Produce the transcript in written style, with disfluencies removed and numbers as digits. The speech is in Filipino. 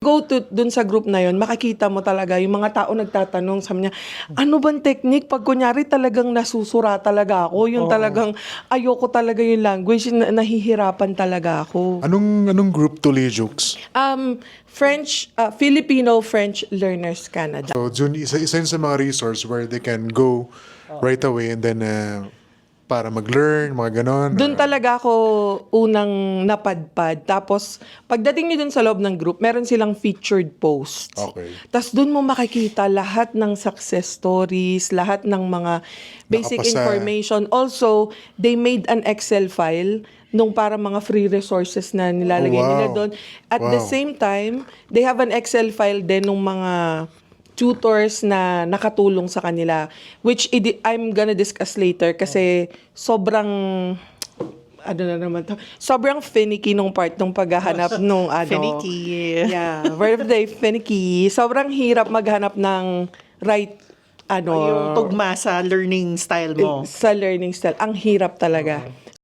Go to dun sa group na yon, makikita mo talaga yung mga tao nagtatanong sa niya, ano bang technique pag kunyari talagang nasusura talaga ako, yung talagang ayoko talaga yung language, nahihirapan talaga ako. Anong group to, Jokes? Filipino-French Learners Canada. So, Jun, isa yun sa mga resource where they can go right away and then para mag-learn, mga ganon. Doon talaga ako unang napadpad. Tapos, pagdating niyo dun sa loob ng group, meron silang featured posts. Okay. Tapos doon mo makikita lahat ng success stories, lahat ng mga basic Nakapasa. information. Also, they made an Excel file nung para mga free resources na nilalagay Oh, wow. nila doon. At the Wow. same time, they have an Excel file din nung mga tutors na nakatulong sa kanila, which I'm gonna discuss later kasi sobrang ano na naman to, sobrang finicky nung part nung paghahanap nung ano. Finicky. Yeah, birthday finicky. Sobrang hirap maghanap ng right Yung tugma sa learning style mo. sa learning style. Ang hirap talaga.